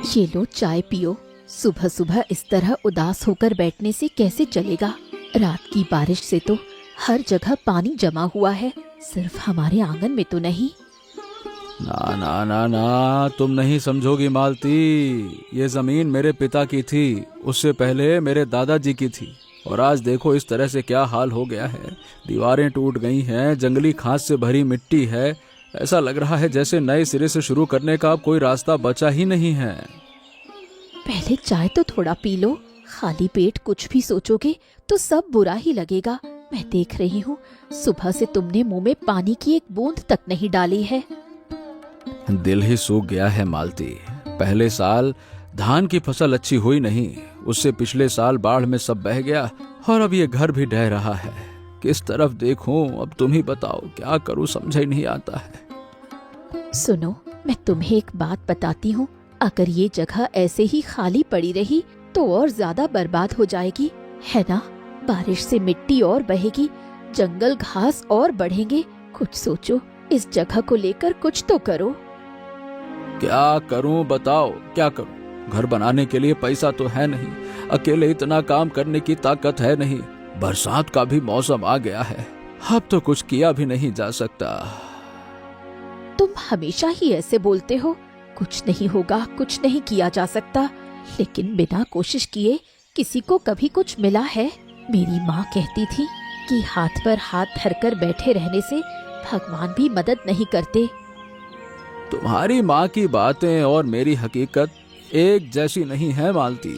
ये लो चाय पियो। सुबह सुबह इस तरह उदास होकर बैठने से कैसे चलेगा। रात की बारिश से तो हर जगह पानी जमा हुआ है, सिर्फ हमारे आंगन में तो नहीं। ना ना ना ना, तुम नहीं समझोगी मालती। ये जमीन मेरे पिता की थी, उससे पहले मेरे दादाजी की थी। और आज देखो इस तरह से क्या हाल हो गया है। दीवारें टूट गई हैं, जंगली घास से भरी मिट्टी है। ऐसा लग रहा है जैसे नए सिरे से शुरू करने का अब कोई रास्ता बचा ही नहीं है। पहले चाय तो थोड़ा पी लो। खाली पेट कुछ भी सोचोगे तो सब बुरा ही लगेगा। मैं देख रही हूँ सुबह से तुमने मुंह में पानी की एक बूंद तक नहीं डाली है। दिल ही सूख गया है मालती। पहले साल धान की फसल अच्छी हुई नहीं, उससे पिछले साल बाढ़ में सब बह गया, और अब ये घर भी ढह रहा है। किस तरफ देखूं, अब तुम ही बताओ, क्या करूं समझ ही नहीं आता है। सुनो, मैं तुम्हें एक बात बताती हूँ। अगर ये जगह ऐसे ही खाली पड़ी रही तो और ज्यादा बर्बाद हो जाएगी, है ना। बारिश से मिट्टी और बहेगी, जंगल घास और बढ़ेंगे। कुछ सोचो, इस जगह को लेकर कुछ तो करो। क्या करूं बताओ, क्या करूं। घर बनाने के लिए पैसा तो है नहीं, अकेले इतना काम करने की ताकत है नहीं। बरसात का भी मौसम आ गया है, अब तो कुछ किया भी नहीं जा सकता। तुम हमेशा ही ऐसे बोलते हो, कुछ नहीं होगा, कुछ नहीं किया जा सकता। लेकिन बिना कोशिश किए किसी को कभी कुछ मिला है। मेरी माँ कहती थी कि हाथ पर हाथ धरकर बैठे रहने से भगवान भी मदद नहीं करते। तुम्हारी माँ की बातें और मेरी हकीकत एक जैसी नहीं है मालती।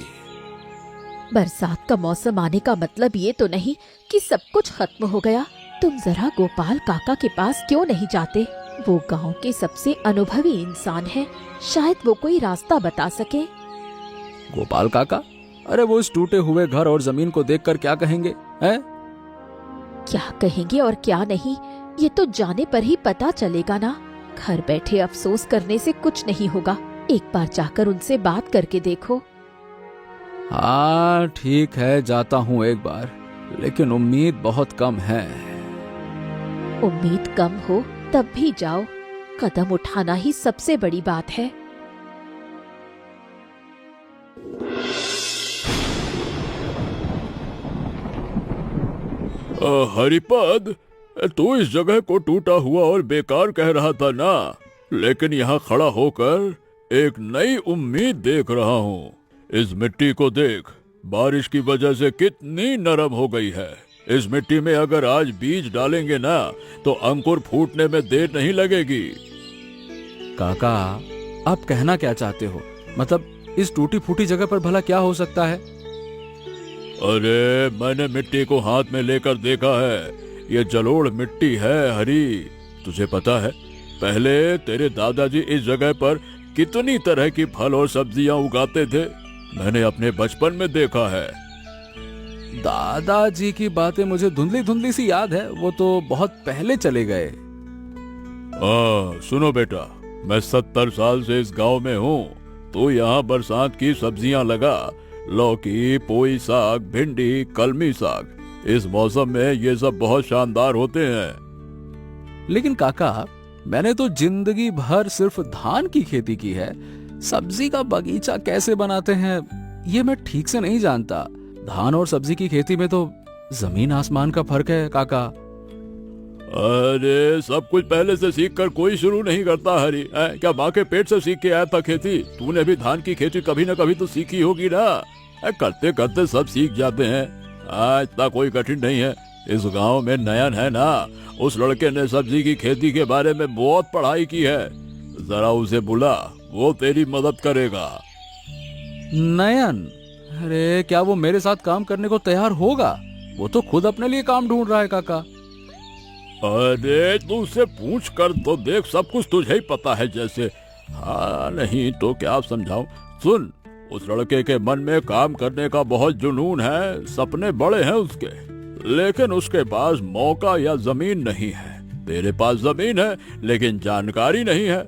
बरसात का मौसम आने का मतलब ये तो नहीं कि सब कुछ खत्म हो गया। तुम जरा गोपाल काका के पास क्यों नहीं जाते। वो गांव के सबसे अनुभवी इंसान है, शायद वो कोई रास्ता बता सके। गोपाल काका? अरे वो इस टूटे हुए घर और जमीन को देखकर क्या कहेंगे, हैं? क्या कहेंगे और क्या नहीं, ये तो जाने पर ही पता चलेगा ना। घर बैठे अफसोस करने से कुछ नहीं होगा। एक बार जाकर उनसे बात करके देखो। हाँ ठीक है, जाता हूँ एक बार, लेकिन उम्मीद बहुत कम है। उम्मीद कम हो तब भी जाओ, कदम उठाना ही सबसे बड़ी बात है। हरिपद, तू इस जगह को टूटा हुआ और बेकार कह रहा था ना, लेकिन यहाँ खड़ा होकर एक नई उम्मीद देख रहा हूँ। इस मिट्टी को देख, बारिश की वजह से कितनी नरम हो गई है। इस मिट्टी में अगर आज बीज डालेंगे ना तो अंकुर फूटने में देर नहीं लगेगी। काका, आप कहना क्या चाहते हो? मतलब इस टूटी फूटी जगह पर भला क्या हो सकता है? अरे मैंने मिट्टी को हाथ में लेकर देखा है, ये जलोढ़ मिट्टी है हरी। तुझे पता है पहले तेरे दादाजी इस जगह पर कितनी तरह की फल और सब्जियां उगाते थे, मैंने अपने बचपन में देखा है। दादाजी की बातें मुझे धुंधली धुंधली सी याद है, वो तो बहुत पहले चले गए। सुनो बेटा, मैं 70 साल से इस गांव में हूँ। तो यहाँ बरसात की सब्जियां लगा, लौकी, पोई साग, भिंडी, कलमी साग। इस मौसम में ये सब बहुत शानदार होते हैं। लेकिन काका, मैंने तो जिंदगी भर सिर्फ धान की खेती की है। सब्जी का बगीचा कैसे बनाते हैं ये मैं ठीक से नहीं जानता। धान और सब्जी की खेती में तो जमीन आसमान का फर्क है काका। अरे सब कुछ पहले से सीख कर कोई शुरू नहीं करता हरी। क्या माँ के पेट से सीख के आया था खेती? तूने भी धान की खेती कभी न कभी तो सीखी होगी ना। करते करते सब सीख जाते हैं। इतना कोई कठिन नहीं है। इस गांव में नयन है ना, उस लड़के ने सब्जी की खेती के बारे में बहुत पढ़ाई की है। जरा उसे बुला, वो तेरी मदद करेगा। नयन? अरे क्या वो मेरे साथ काम करने को तैयार होगा? वो तो खुद अपने लिए काम ढूंढ रहा है काका। अरे तू उससे पूछ कर तो देख, सब कुछ तुझे ही पता है जैसे। हाँ नहीं तो क्या समझाऊं। सुन, उस लड़के के मन में काम करने का बहुत जुनून है, सपने बड़े हैं उसके, लेकिन उसके पास मौका या जमीन नहीं है। तेरे पास जमीन है लेकिन जानकारी नहीं है।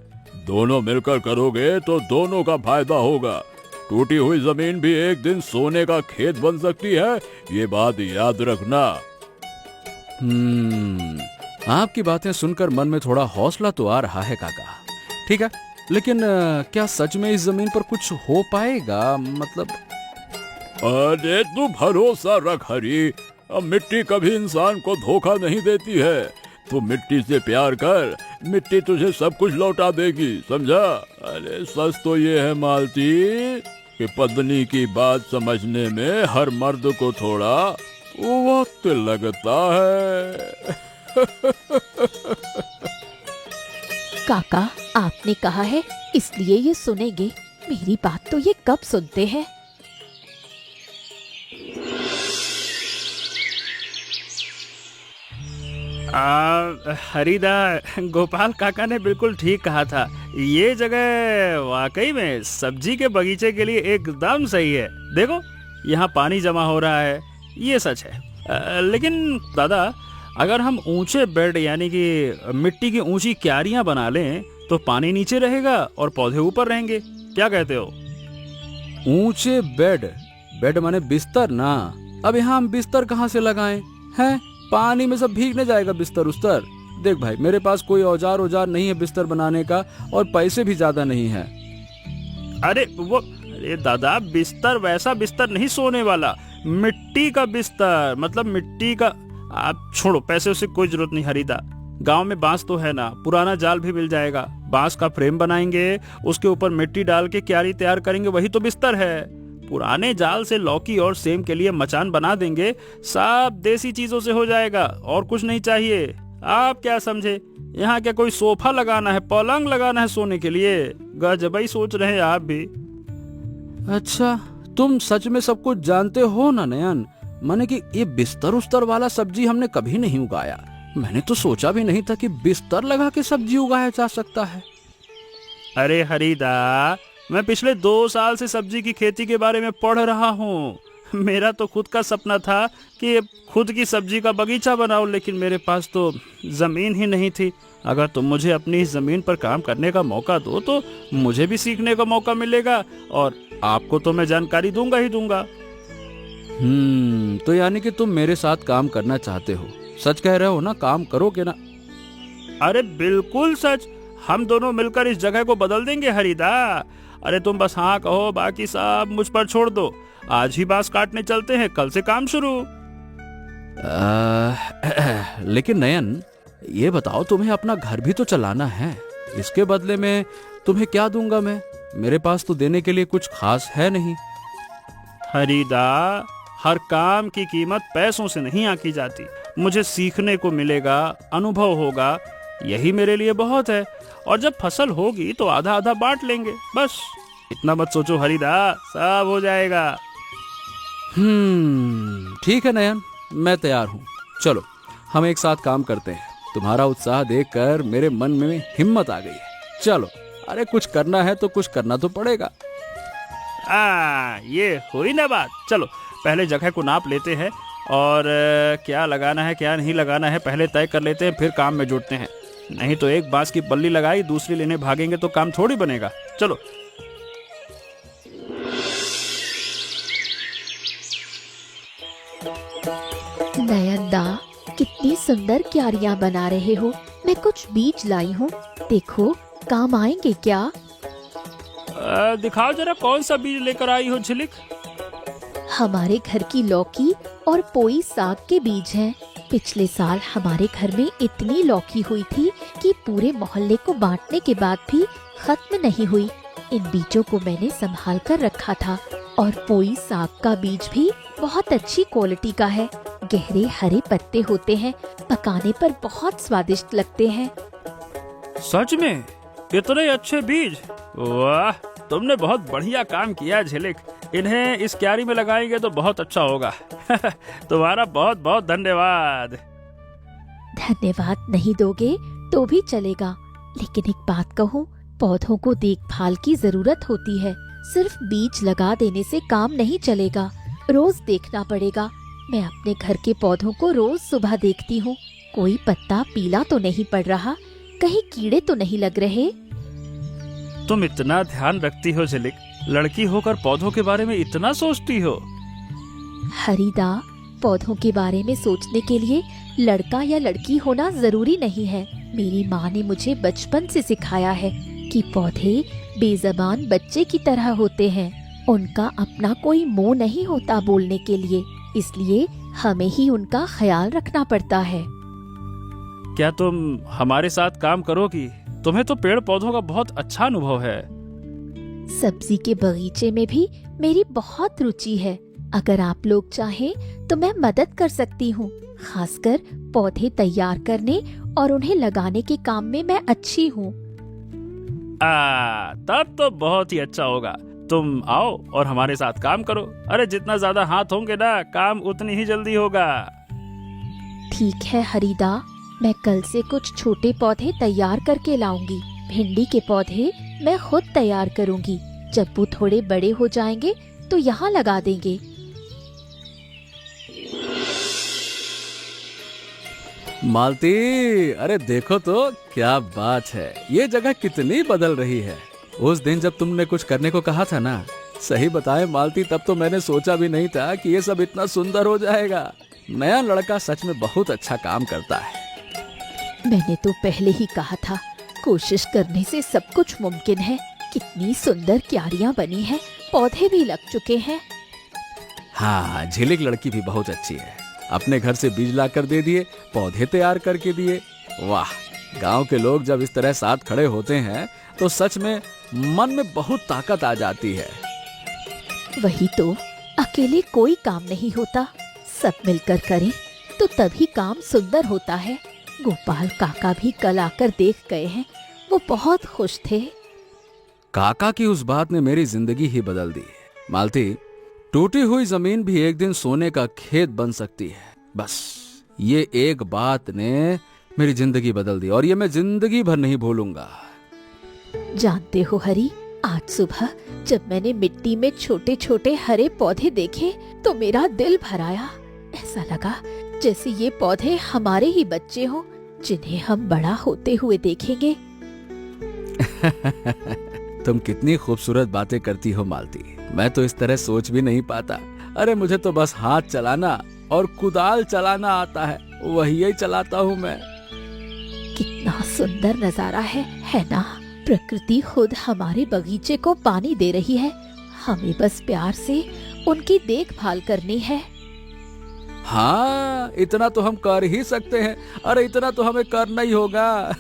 दोनों मिलकर करोगे तो दोनों का फायदा होगा। टूटी हुई जमीन भी एक दिन सोने का खेत बन सकती है, ये बात याद रखना। आपकी बातें सुनकर मन में थोड़ा हौसला तो आ रहा है काका। ठीक है, लेकिन क्या सच में इस जमीन पर कुछ हो पाएगा? मतलब अरे तू भरोसा रख हरी, अब मिट्टी कभी इंसान को धोखा नहीं देती है। तू मिट्टी से प्यार कर, मिट्टी तुझे सब कुछ लौटा देगी, समझा? अरे सच तो ये है मालती कि पत्नी की बात समझने में हर मर्द को थोड़ा वक्त लगता है। काका, आपने कहा है इसलिए ये सुनेंगे। मेरी बात तो ये कब सुनते हैं। हरिदा, गोपाल काका ने बिल्कुल ठीक कहा था। ये जगह वाकई में सब्जी के बगीचे के लिए एकदम सही है। देखो यहाँ पानी जमा हो रहा है, ये सच है। लेकिन दादा, अगर हम ऊंचे बेड यानी कि मिट्टी की ऊंची क्यारियां बना लें तो पानी नीचे रहेगा और पौधे ऊपर रहेंगे। क्या कहते हो? ऊंचे बेड? बेड माने बिस्तर ना। अब यहाँ हम बिस्तर कहाँ से लगाएं? हैं? पानी में सब भीगने जाएगा बिस्तर उस्तर। देख भाई, मेरे पास कोई औजार नहीं है बिस्तर बनाने का, और पैसे भी ज्यादा नहीं है। अरे दादा, बिस्तर वैसा बिस्तर नहीं, सोने वाला मिट्टी का बिस्तर, मतलब मिट्टी का। आप छोड़ो, पैसे से कोई जरूरत नहीं हरिदा। गांव में बांस तो है ना, पुराना जाल भी मिल जाएगा। बांस का फ्रेम बनाएंगे, उसके ऊपर मिट्टी डाल के क्यारी तैयार करेंगे, वही तो बिस्तर है। पुराने जाल से लौकी और सेम के लिए मचान बना देंगे। सब देसी चीजों से हो जाएगा, और कुछ नहीं चाहिए। आप क्या समझे? यहाँ क्या कोई सोफा लगाना है, पलंग लगाना है सोने के लिए? गजबई सोच रहे हैं आप भी। अच्छा, तुम सच में सब कुछ जानते हो ना नयन? माने कि ये बिस्तर उस्तर वाला सब्जी हमने कभी नहीं उगाया। मैंने तो सोचा भी नहीं था कि बिस्तर लगा के सब्जी उगाया जा सकता है। अरे हरिदा, मैं पिछले 2 साल से सब्जी की खेती के बारे में पढ़ रहा हूँ। मेरा तो खुद का सपना था कि खुद की सब्जी का बगीचा बनाऊं, लेकिन मेरे पास तो जमीन ही नहीं थी। अगर तुम मुझे अपनी इस जमीन पर काम करने का मौका दो तो मुझे भी सीखने का मौका मिलेगा, और आपको तो मैं जानकारी दूंगा ही दूंगा। तो यानी कि तुम मेरे साथ काम करना चाहते हो? सच कह रहे हो ना? काम करोगे ना? अरे बिल्कुल सच। हम दोनों मिलकर इस जगह को बदल देंगे हरिदा। अरे तुम बस हाँ कहो, बाकी सब मुझ पर छोड़ दो। आज ही बांस काटने चलते हैं, कल से काम शुरू। लेकिन नयन, ये बताओ, तुम्हें अपना घर भी तो चलाना है। इसके बदले में तुम्हें क्या दूंगा मैं? मेरे पास तो देने के लिए कुछ खास है नहीं। हरिदा, हर काम की कीमत पैसों से नहीं आंकी जाती। मुझे सीखने को मिलेगा, अनुभव होगा, यही मेरे लिए बहुत है। और जब फसल होगी तो आधा आधा बांट लेंगे। बस इतना मत सोचो हरिदा, सब हो जाएगा। ठीक है नयन, मैं तैयार हूँ। चलो हम एक साथ काम करते हैं। तुम्हारा उत्साह देखकर मेरे मन में हिम्मत आ गई है। चलो, अरे कुछ करना है तो कुछ करना तो पड़ेगा। ये हुई ना बात। चलो पहले जगह को नाप लेते हैं, और क्या लगाना है क्या नहीं लगाना है पहले तय कर लेते हैं, फिर काम में जुटते हैं। नहीं तो एक बांस की बल्ली लगाई, दूसरी लेने भागेंगे तो काम थोड़ी बनेगा। चलो। नयनदा, कितनी सुंदर क्यारियां बना रहे हो। मैं कुछ बीज लाई हूँ, देखो काम आएंगे क्या? दिखाओ जरा, कौन सा बीज लेकर आई हो झिलिक? हमारे घर की लौकी और पोई साग के बीज हैं। पिछले साल हमारे घर में इतनी लौकी हुई थी कि पूरे मोहल्ले को बांटने के बाद भी खत्म नहीं हुई। इन बीजों को मैंने संभाल कर रखा था, और पोई साग का बीज भी बहुत अच्छी क्वालिटी का है। गहरे हरे पत्ते होते हैं, पकाने पर बहुत स्वादिष्ट लगते हैं। सच में? इतने अच्छे बीज? वाह, तुमने बहुत बढ़िया काम किया झिलिक। इन्हें इस क्यारी में लगाएंगे तो बहुत अच्छा होगा। तुम्हारा बहुत बहुत धन्यवाद। धन्यवाद नहीं दोगे तो भी चलेगा, लेकिन एक बात कहूँ, पौधों को देखभाल की जरूरत होती है। सिर्फ बीज लगा देने से काम नहीं चलेगा, रोज देखना पड़ेगा। मैं अपने घर के पौधों को रोज सुबह देखती हूँ। कोई पत्ता पीला तो नहीं पड़ रहा, कहीं कीड़े तो नहीं लग रहे। तुम इतना ध्यान रखती हो झिलिक, लड़की होकर पौधों के बारे में इतना सोचती हो। हरिदा, पौधों के बारे में सोचने के लिए लड़का या लड़की होना जरूरी नहीं है। मेरी माँ ने मुझे बचपन से सिखाया है कि पौधे बेज़बान बच्चे की तरह होते हैं। उनका अपना कोई मुंह नहीं होता बोलने के लिए, इसलिए हमें ही उनका ख्याल रखना पड़ता है। क्या तुम हमारे साथ काम करोगी? तुम्हें तो पेड़ पौधों का बहुत अच्छा अनुभव है। सब्जी के बगीचे में भी मेरी बहुत रुचि है। अगर आप लोग चाहें तो मैं मदद कर सकती हूँ। खासकर पौधे तैयार करने और उन्हें लगाने के काम में मैं अच्छी हूँ। तब तो बहुत ही अच्छा होगा। तुम आओ और हमारे साथ काम करो। अरे जितना ज्यादा हाथ होंगे ना, काम उतनी ही जल्दी होगा। ठीक है हरिदा, मैं कल से कुछ छोटे पौधे तैयार करके लाऊंगी। भिंडी के पौधे मैं खुद तैयार करूंगी। जब वो थोड़े बड़े हो जाएंगे तो यहाँ लगा देंगे। मालती, अरे देखो तो क्या बात है, ये जगह कितनी बदल रही है। उस दिन जब तुमने कुछ करने को कहा था ना, सही बताए मालती, तब तो मैंने सोचा भी नहीं था कि ये सब इतना सुंदर हो जाएगा। नया लड़का सच में बहुत अच्छा काम करता है। मैंने तो पहले ही कहा था, कोशिश करने से सब कुछ मुमकिन है। कितनी सुंदर क्यारियां बनी हैं, पौधे भी लग चुके हैं। हाँ, झिलिक लड़की भी बहुत अच्छी है। अपने घर से बीज ला कर दे दिए, पौधे तैयार करके दिए। वाह, गांव के लोग जब इस तरह साथ खड़े होते हैं तो सच में मन में बहुत ताकत आ जाती है। वही तो, अकेले कोई काम नहीं होता, सब मिलकर करें तो तभी काम सुंदर होता है। गोपाल काका भी कल आकर देख गए हैं, वो बहुत खुश थे। काका की उस बात ने मेरी जिंदगी ही बदल दी। मालती, टूटी हुई जमीन भी एक दिन सोने का खेत बन सकती है। बस ये एक बात ने मेरी जिंदगी बदल दी और ये मैं जिंदगी भर नहीं भूलूंगा। जानते हो हरी, आज सुबह जब मैंने मिट्टी में छोटे छोटे हरे पौधे देखे तो मेरा दिल भर आया। ऐसा लगा जैसे ये पौधे हमारे ही बच्चे हों, जिन्हें हम बड़ा होते हुए देखेंगे। तुम कितनी खूबसूरत बातें करती हो मालती, मैं तो इस तरह सोच भी नहीं पाता। अरे मुझे तो बस हाथ चलाना और कुदाल चलाना आता है, वही चलाता हूँ मैं। कितना सुंदर नजारा है ना? प्रकृति खुद हमारे बगीचे को पानी दे रही है, हमें बस प्यार से उनकी देखभाल करनी है। हाँ, इतना तो हम कर ही सकते हैं। अरे इतना तो हमें करना ही होगा।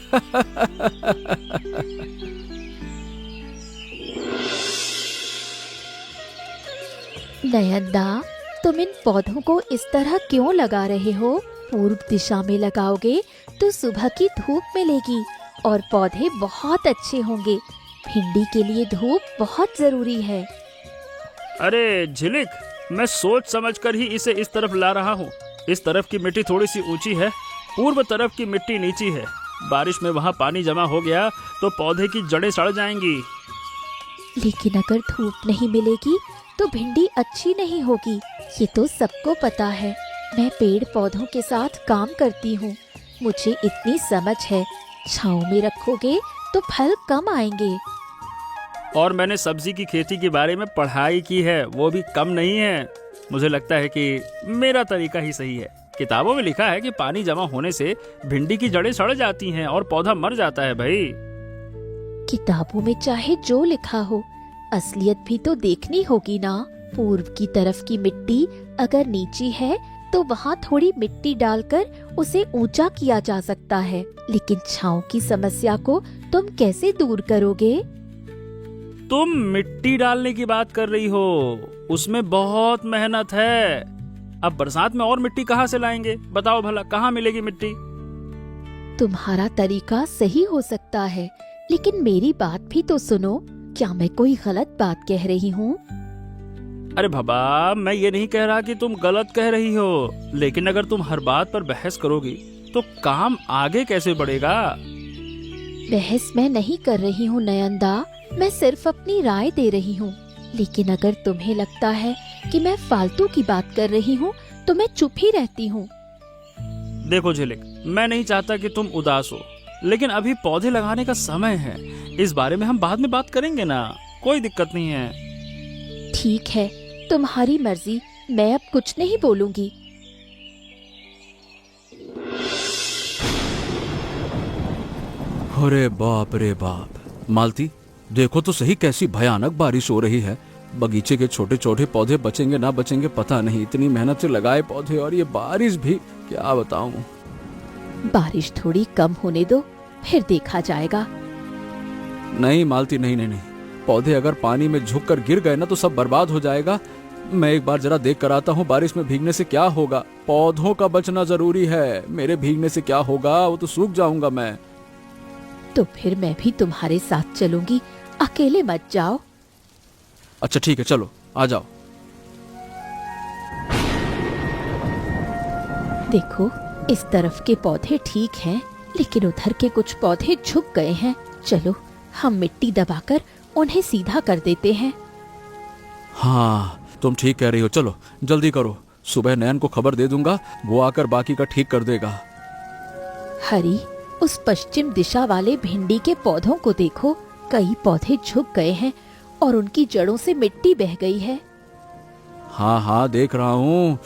नयनदा, तुम इन पौधों को इस तरह क्यों लगा रहे हो? पूर्व दिशा में लगाओगे तो सुबह की धूप मिलेगी और पौधे बहुत अच्छे होंगे। भिंडी के लिए धूप बहुत जरूरी है। अरे झिलिक, मैं सोच समझ कर ही इसे इस तरफ ला रहा हूँ। इस तरफ की मिट्टी थोड़ी सी ऊंची है, पूर्व तरफ की मिट्टी नीची है। बारिश में वहाँ पानी जमा हो गया तो पौधे की जड़ें सड़ जाएंगी। लेकिन अगर धूप नहीं मिलेगी तो भिंडी अच्छी नहीं होगी, ये तो सबको पता है। मैं पेड़ पौधों के साथ काम करती हूँ, मुझे इतनी समझ है। छांव में रखोगे तो फल कम आएंगे। और मैंने सब्जी की खेती के बारे में पढ़ाई की है, वो भी कम नहीं है। मुझे लगता है कि मेरा तरीका ही सही है। किताबों में लिखा है कि पानी जमा होने से भिंडी की जड़ें सड़ जाती हैं और पौधा मर जाता है। भाई, किताबों में चाहे जो लिखा हो, असलियत भी तो देखनी होगी ना। पूर्व की तरफ की मिट्टी अगर नीची है तो वहाँ थोड़ी मिट्टी डालकर उसे ऊंचा किया जा सकता है। लेकिन छांव की समस्या को तुम कैसे दूर करोगे? तुम मिट्टी डालने की बात कर रही हो, उसमें बहुत मेहनत है। अब बरसात में और मिट्टी कहाँ से लाएंगे? बताओ भला, कहाँ मिलेगी मिट्टी? तुम्हारा तरीका सही हो सकता है, लेकिन मेरी बात भी तो सुनो। क्या मैं कोई गलत बात कह रही हूँ? अरे बाबा, मैं ये नहीं कह रहा कि तुम गलत कह रही हो, लेकिन अगर तुम हर बात पर बहस करोगी तो काम आगे कैसे बढ़ेगा? बहस मैं नहीं कर रही हूँ नयनदा, मैं सिर्फ अपनी राय दे रही हूँ। लेकिन अगर तुम्हें लगता है कि मैं फालतू की बात कर रही हूँ तो मैं चुप ही रहती हूँ। देखो झिलिक, मैं नहीं चाहता कि तुम उदास हो, लेकिन अभी पौधे लगाने का समय है। इस बारे में हम बाद में बात करेंगे ना, कोई दिक्कत नहीं है। ठीक है, तुम्हारी मर्जी, मैं अब कुछ नहीं बोलूंगी। अरे बाप रे बाप, मालती, देखो तो सही कैसी भयानक बारिश हो रही है। बगीचे के छोटे छोटे पौधे बचेंगे ना बचेंगे पता नहीं। इतनी मेहनत से लगाए पौधे और ये बारिश भी, क्या बताऊं। बारिश थोड़ी कम होने दो, फिर देखा जाएगा। नहीं मालती, नहीं नहीं नहीं, पौधे अगर पानी में झुक कर गिर गए ना तो सब बर्बाद हो जाएगा। मैं एक बार जरा देख कर आता हूँ, बारिश में भीगने से क्या होगा। पौधों का बचना जरूरी है, मेरे भीगने से क्या होगा, वो तो सूख जाऊंगा मैं। तो फिर मैं भी तुम्हारे साथ चलूंगी, अकेले मत जाओ। अच्छा ठीक है, चलो आ जाओ। देखो, इस तरफ के पौधे ठीक हैं, लेकिन उधर के कुछ पौधे झुक गए हैं। चलो हम मिट्टी दबाकर उन्हें सीधा कर देते हैं। हाँ तुम ठीक कह रही हो, चलो जल्दी करो। सुबह नयन को खबर दे दूंगा, वो आकर बाकी का ठीक कर देगा। हरी, उस पश्चिम दिशा वाले भिंडी के पौधों को देखो, कई पौधे झुक गए हैं और उनकी जड़ों से मिट्टी बह गई है। हाँ हाँ देख रहा हूँ,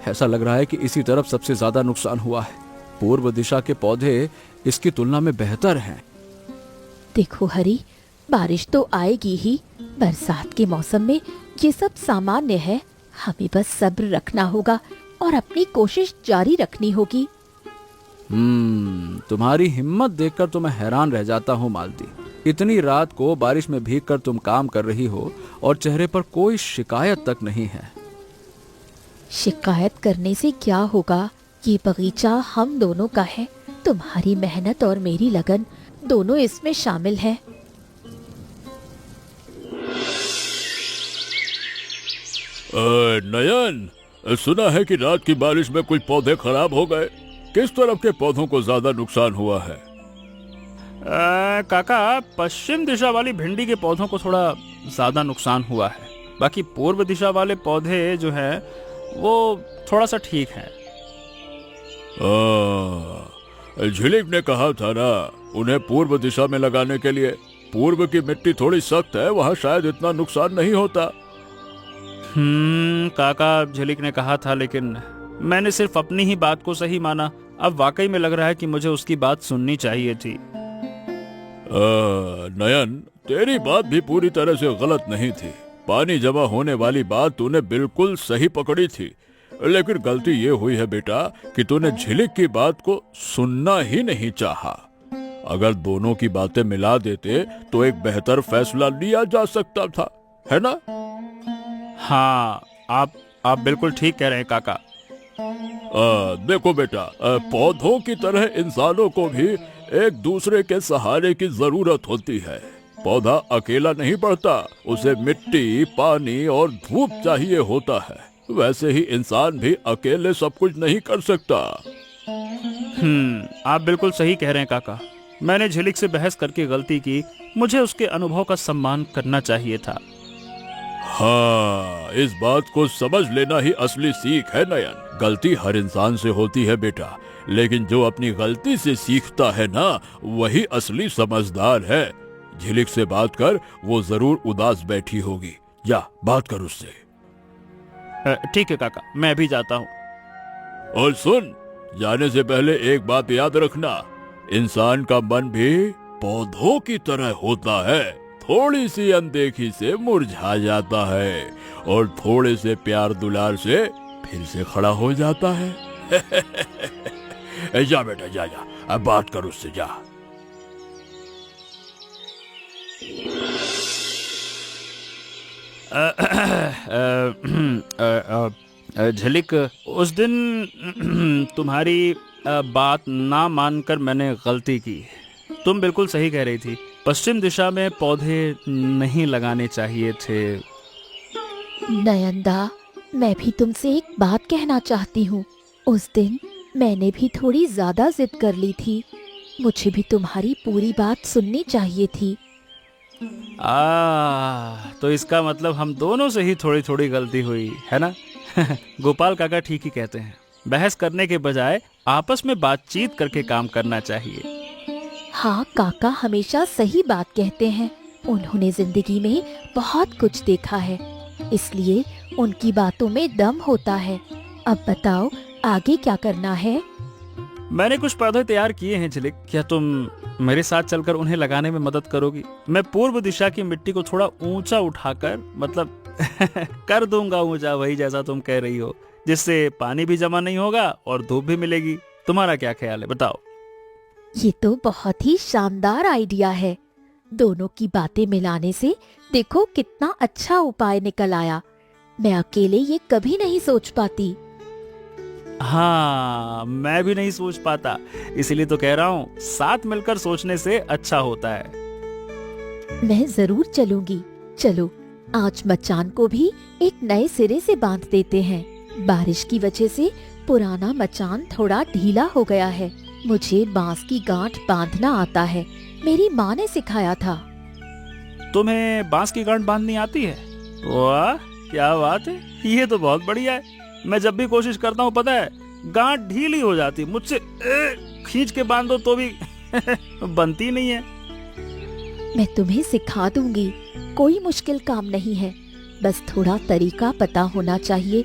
ऐसा लग रहा है कि इसी तरफ सबसे ज्यादा नुकसान हुआ है। पूर्व दिशा के पौधे इसकी तुलना में बेहतर हैं। देखो हरी, बारिश तो आएगी ही। बरसात के मौसम में ये सब सामान्य है। हमें बस सब्र रखना होगा और अपनी कोशिश जारी रखनी होगी। तुम्हारी हिम्मत देखकर तो मैं हैरान रह जाता हूँ मालती। इतनी रात को बारिश में भीगकर तुम काम कर रही हो और चेहरे पर कोई शिकायत तक नहीं है। शिकायत करने से क्या होगा, ये बगीचा हम दोनों का है। तुम्हारी मेहनत और मेरी लगन दोनों इसमें शामिल है। नयन, सुना है कि रात की बारिश में कुछ पौधे खराब हो गए। किस तरफ के पौधों को ज्यादा नुकसान हुआ है? काका, पश्चिम दिशा वाली भिंडी के पौधों को थोड़ा ज्यादा नुकसान हुआ है। बाकी पूर्व दिशा वाले पौधे जो हैं वो थोड़ा सा ठीक हैं। झिलिक ने कहा था ना उन्हें पूर्व दिशा में लगाने के लिए। पूर्व की मिट्टी थोड़ी सख्त है, वहाँ शायद इतना नुकसान नहीं होता। काका, झिलिक ने कहा था, लेकिन मैंने सिर्फ अपनी ही बात को सही माना। अब वाकई में लग रहा है कि मुझे उसकी बात सुननी चाहिए थी। नयन, तेरी बात भी पूरी तरह से गलत नहीं थी। पानी जमा होने वाली बात तूने बिल्कुल सही पकड़ी थी, लेकिन गलती ये हुई है बेटा कि तूने झिलिक की बात को सुनना ही नहीं चाहा। अगर दोनों की बातें मिला देते तो एक बेहतर फैसला लिया जा सकता था, है ना? हाँ, आप बिल्कुल ठीक कह रहे हैं काका। देखो बेटा, पौधों की तरह इंसानों को भी एक दूसरे के सहारे की जरूरत होती है। पौधा अकेला नहीं बढ़ता, उसे मिट्टी, पानी और धूप चाहिए होता है। वैसे ही इंसान भी अकेले सब कुछ नहीं कर सकता। आप बिल्कुल सही कह रहे हैं काका। मैंने झिलिक से बहस करके गलती की। मुझे उसके अनुभव का सम्मान करना चाहिए था। हाँ, इस बात को समझ लेना ही असली सीख है नयन। गलती हर इंसान से होती है बेटा, लेकिन जो अपनी गलती से सीखता है ना, वही असली समझदार है। झिलिक से बात कर, वो जरूर उदास बैठी होगी। जा बात कर उससे। ठीक है काका, मैं भी जाता हूँ। और सुन, जाने से पहले एक बात याद रखना, इंसान का मन भी पौधों की तरह होता है। थोड़ी सी अनदेखी से मुरझा जाता है और थोड़े से प्यार दुलार से फिर से खड़ा हो जाता है। जा बेटा, जा जा, अब बात कर उससे, जा। झिलिक, उस दिन तुम्हारी बात ना मानकर मैंने गलती की। तुम बिल्कुल सही कह रही थी। पश्चिम दिशा में पौधे नहीं लगाने चाहिए थे। नयनदा, मैं भी तुमसे एक बात कहना चाहती हूँ। उस दिन मैंने भी थोड़ी ज्यादा जिद कर ली थी। मुझे भी तुम्हारी पूरी बात सुननी चाहिए थी। तो इसका मतलब हम दोनों से ही थोड़ी थोड़ी गलती हुई है ना? गोपाल काका ठीक ही कहते हैं। बहस करने के बजाय आपस में बातचीत करके काम करना चाहिए। हाँ, काका हमेशा सही बात कहते हैं। उन्होंने जिंदगी में बहुत कुछ देखा है, इसलिए उनकी बातों में दम होता है। अब बताओ आगे क्या करना है? मैंने कुछ पौधे तैयार किए हैं झिलिक, क्या तुम मेरे साथ चलकर उन्हें लगाने में मदद करोगी? मैं पूर्व दिशा की मिट्टी को थोड़ा ऊंचा उठाकर मतलब कर दूंगा ऊंचा, वही जैसा तुम कह रही हो, जिससे पानी भी जमा नहीं होगा और धूप भी मिलेगी। तुम्हारा क्या ख्याल है, बताओ? ये तो बहुत ही शानदार आइडिया है। दोनों की बातें मिलाने से देखो कितना अच्छा उपाय निकल आया। मैं अकेले ये कभी नहीं सोच पाती। हाँ, मैं भी नहीं सोच पाता, इसीलिए तो कह रहा हूँ साथ मिलकर सोचने से अच्छा होता है। मैं जरूर चलूंगी। चलो आज मचान को भी एक नए सिरे से बांध देते हैं। बारिश की वजह से पुराना मचान थोड़ा ढीला हो गया है। मुझे बांस की गांठ बांधना आता है, मेरी माँ ने सिखाया था। तुम्हें बांस की गांठ बांधनी आती है? वाह, क्या बात है, ये तो बहुत बढ़िया है। मैं जब भी कोशिश करता हूँ पता है गांठ ढीली हो जाती, मुझसे खींच के बांधो तो भी बनती नहीं है। मैं तुम्हें सिखा दूंगी, कोई मुश्किल काम नहीं है, बस थोड़ा तरीका पता होना चाहिए।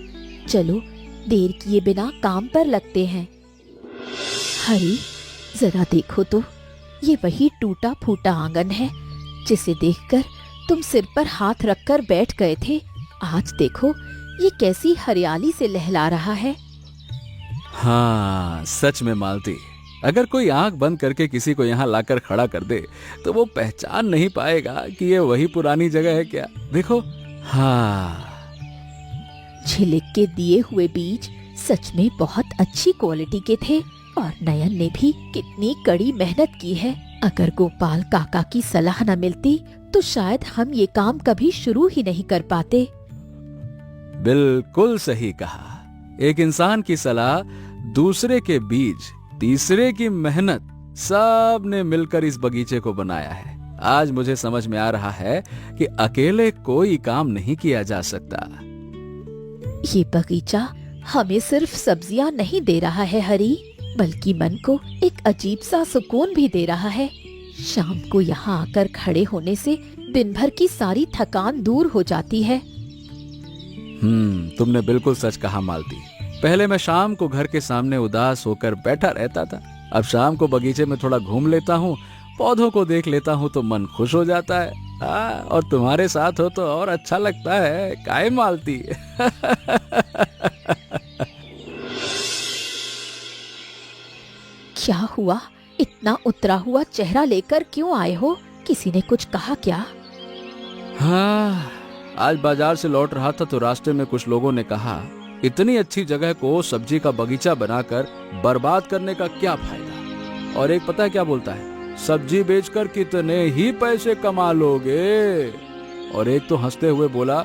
चलो देर किए बिना काम पर लगते हैं। हरी, जरा देखो तो, ये वही टूटा फूटा आंगन है जिसे देखकर तुम सिर पर हाथ रखकर बैठ गए थे। आज देखो ये कैसी हरियाली से लहला रहा है। हाँ सच में मालती, अगर कोई आंख बंद करके किसी को यहाँ लाकर खड़ा कर दे तो वो पहचान नहीं पाएगा कि ये वही पुरानी जगह है क्या। देखो, हाँ झिलिक के दिए हुए बीज सच में बहुत अच्छी क्वालिटी के थे और नयन ने भी कितनी कड़ी मेहनत की है। अगर गोपाल काका की सलाह न मिलती तो शायद हम ये काम कभी शुरू ही नहीं कर पाते। बिल्कुल सही कहा। एक इंसान की सलाह, दूसरे के बीज, तीसरे की मेहनत, सब ने मिलकर इस बगीचे को बनाया है। आज मुझे समझ में आ रहा है कि अकेले कोई काम नहीं किया जा सकता। ये बगीचा हमें सिर्फ सब्जियां नहीं दे रहा है हरी, बल्कि मन को एक अजीब सा सुकून भी दे रहा है। शाम को यहाँ आकर खड़े होने से दिन भर की सारी थकान दूर हो जाती है। तुमने बिल्कुल सच कहा मालती। पहले मैं शाम को घर के सामने उदास होकर बैठा रहता था, अब शाम को बगीचे में थोड़ा घूम लेता हूँ, पौधों को देख लेता हूँ तो मन खुश हो जाता है। और तुम्हारे साथ हो तो और अच्छा लगता है, काहे मालती। क्या हुआ, इतना उतरा हुआ चेहरा लेकर क्यों आए हो? किसी ने कुछ कहा क्या? हाँ, आज बाजार से लौट रहा था तो रास्ते में कुछ लोगों ने कहा, इतनी अच्छी जगह को सब्जी का बगीचा बनाकर बर्बाद करने का क्या फायदा। और एक पता है क्या बोलता है, सब्जी बेचकर कितने ही पैसे कमा लोगे। और एक तो हंसते हुए बोला,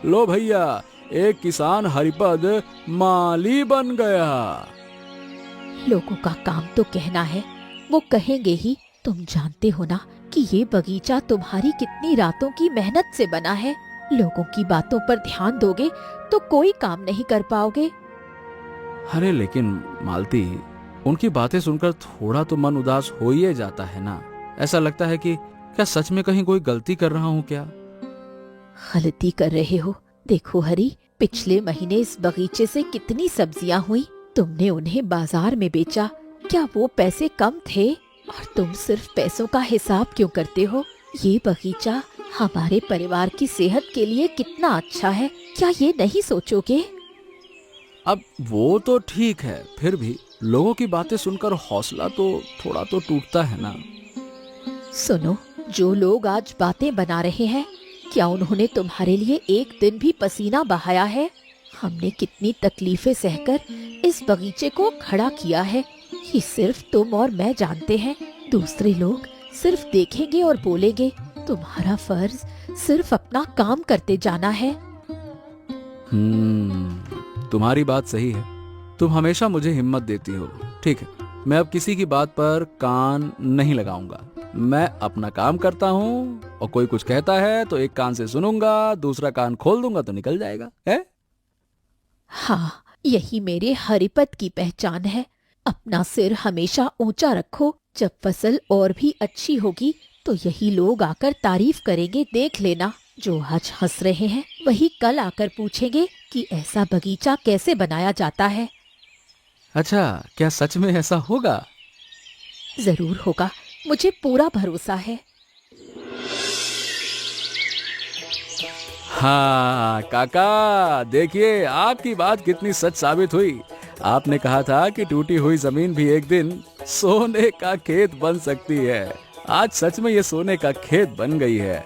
लो भैया, एक किसान हरिपद माली बन गया। लोगों का काम तो कहना है, वो कहेंगे ही। तुम जानते हो ना कि ये बगीचा तुम्हारी कितनी रातों की मेहनत से बना है। लोगों की बातों पर ध्यान दोगे तो कोई काम नहीं कर पाओगे। अरे लेकिन मालती, उनकी बातें सुनकर थोड़ा तो मन उदास हो ही जाता है ना। ऐसा लगता है कि क्या सच में कहीं कोई गलती कर रहा हूँ क्या। गलती कर रहे हो? देखो हरी, पिछले महीने इस बगीचे से कितनी सब्जियां हुई, तुमने उन्हें बाजार में बेचा। क्या वो पैसे कम थे? और तुम सिर्फ पैसों का हिसाब क्यों करते हो? ये बगीचा हमारे परिवार की सेहत के लिए कितना अच्छा है, क्या ये नहीं सोचोगे? अब वो तो ठीक है, फिर भी लोगों की बातें सुनकर हौसला तो थोड़ा तो टूटता है ना। सुनो, जो लोग आज बातें बना रहे हैं, क्या उन्होंने तुम्हारे लिए एक दिन भी पसीना बहाया है? हमने कितनी तकलीफें सहकर इस बगीचे को खड़ा किया है, ये सिर्फ तुम और मैं जानते हैं। दूसरे लोग सिर्फ देखेंगे और बोलेंगे। तुम्हारा फर्ज सिर्फ अपना काम करते जाना है। तुम्हारी बात सही है, तुम हमेशा मुझे हिम्मत देती हो। ठीक है, मैं अब किसी की बात पर कान नहीं लगाऊंगा। मैं अपना काम करता हूँ और कोई कुछ कहता है तो एक कान से सुनूंगा, दूसरा कान खोल दूंगा तो निकल जाएगा है? हाँ, यही मेरे हरिपद की पहचान है। अपना सिर हमेशा ऊंचा रखो। जब फसल और भी अच्छी होगी तो यही लोग आकर तारीफ करेंगे। देख लेना, जो आज हंस रहे हैं वही कल आकर पूछेंगे कि ऐसा बगीचा कैसे बनाया जाता है। अच्छा, क्या सच में ऐसा होगा? जरूर होगा, मुझे पूरा भरोसा है। हाँ काका, देखिए आपकी बात कितनी सच साबित हुई। आपने कहा था कि टूटी हुई जमीन भी एक दिन सोने का खेत बन सकती है। आज सच में ये सोने का खेत बन गई है।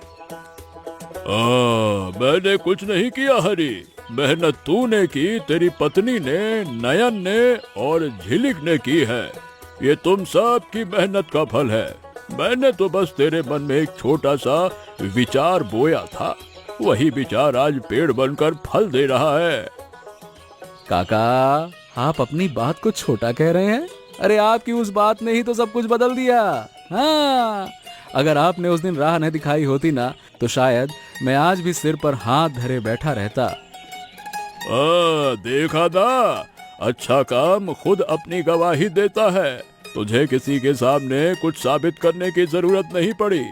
मैंने कुछ नहीं किया हरी, मेहनत तूने की, तेरी पत्नी ने, नयन ने और झिलिक ने की है। ये तुम सब की मेहनत का फल है। मैंने तो बस तेरे मन में एक छोटा सा विचार बोया था, वही विचार आज पेड़ बनकर फल दे रहा है। काका, आप अपनी बात को छोटा कह रहे हैं? अरे आपकी उस बात ने ही तो सब कुछ बदल दिया। हाँ, अगर आपने उस दिन राह न दिखाई होती ना, तो शायद मैं आज भी सिर पर हाथ धरे बैठा रहता। देखा ना, अच्छा काम खुद अपनी गवाही देता है। तुझे किसी के सामने कुछ साबित करने की जरूरत नहीं पड़ी।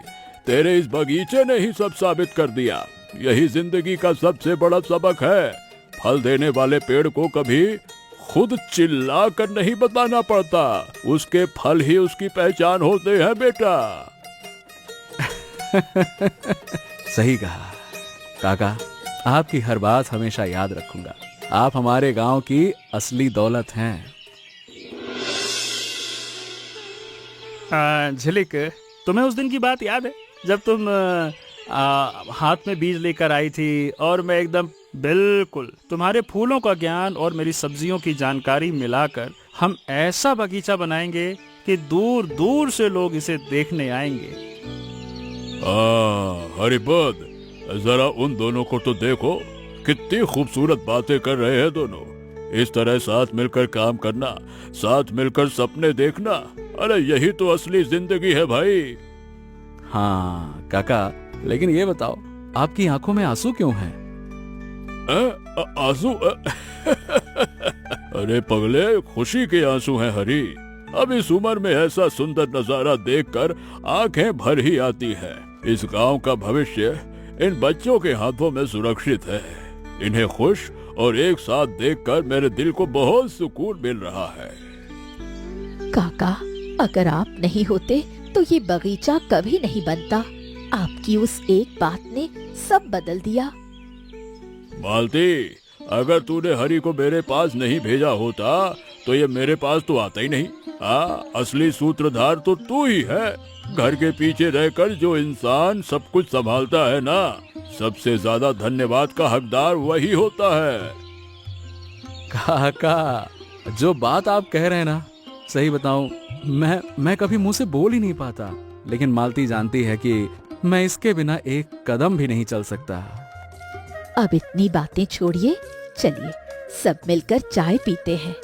तेरे इस बगीचे ने ही सब साबित कर दिया। यही जिंदगी का सबसे बड़ा सबक है। फल देने वाले पेड़ को कभी खुद चिल्ला कर नहीं बताना पड़ता, उसके फल ही उसकी पहचान होते हैं बेटा। सही कहा काका, आपकी हर बात हमेशा याद रखूंगा। आप हमारे गांव की असली दौलत हैं। झिलिक, तुम्हें उस दिन की बात याद है जब तुम हाथ में बीज लेकर आई थी और मैं एकदम बिल्कुल तुम्हारे फूलों का ज्ञान और मेरी सब्जियों की जानकारी मिलाकर हम ऐसा बगीचा बनाएंगे कि दूर दूर से लोग इसे देखने आएंगे। हरिपद, जरा उन दोनों को तो देखो, कितनी खूबसूरत बातें कर रहे हैं दोनों। इस तरह साथ मिलकर काम करना, साथ मिलकर सपने देखना, अरे यही तो असली जिंदगी है भाई। हाँ काका, लेकिन ये बताओ, आपकी आंखों में आंसू क्यों हैं? आंसू? अरे पगले, खुशी के आंसू हैं हरी। अब इस उम्र में ऐसा सुंदर नजारा देखकर आंखें भर ही आती है। इस गांव का भविष्य इन बच्चों के हाथों में सुरक्षित है। इन्हें खुश और एक साथ देखकर मेरे दिल को बहुत सुकून मिल रहा है। काका, अगर आप नहीं होते तो ये बगीचा कभी नहीं बनता। आपकी उस एक बात ने सब बदल दिया। मालती, अगर तूने हरी को मेरे पास नहीं भेजा होता तो ये मेरे पास तो आता ही नहीं। असली सूत्रधार तो तू ही है। घर के पीछे रहकर जो इंसान सब कुछ संभालता है ना, सबसे ज्यादा धन्यवाद का हकदार वही होता है। काका, जो बात आप कह रहे हैं ना, सही बताऊं, मैं कभी मुंह से बोल ही नहीं पाता। लेकिन मालती जानती है कि मैं इसके बिना एक कदम भी नहीं चल सकता। अब इतनी बातें छोड़िए, चलिए सब मिलकर चाय पीते हैं।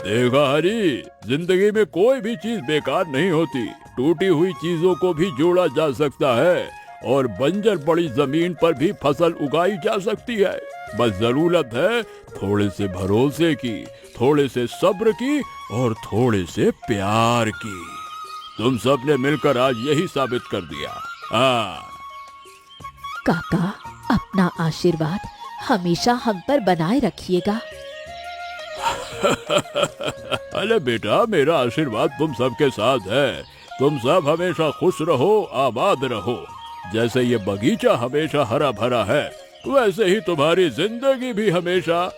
देखा हरी, जिंदगी में कोई भी चीज बेकार नहीं होती। टूटी हुई चीजों को भी जोड़ा जा सकता है और बंजर पड़ी जमीन पर भी फसल उगाई जा सकती है। बस जरूरत है थोड़े से भरोसे की, थोड़े से सब्र की और थोड़े से प्यार की। तुम सब ने मिलकर आज यही साबित कर दिया। काका, अपना आशीर्वाद हमेशा हम पर बनाए रखिएगा। अरे बेटा, मेरा आशीर्वाद तुम सबके साथ है। तुम सब हमेशा खुश रहो, आबाद रहो। जैसे ये बगीचा हमेशा हरा भरा है, वैसे ही तुम्हारी जिंदगी भी हमेशा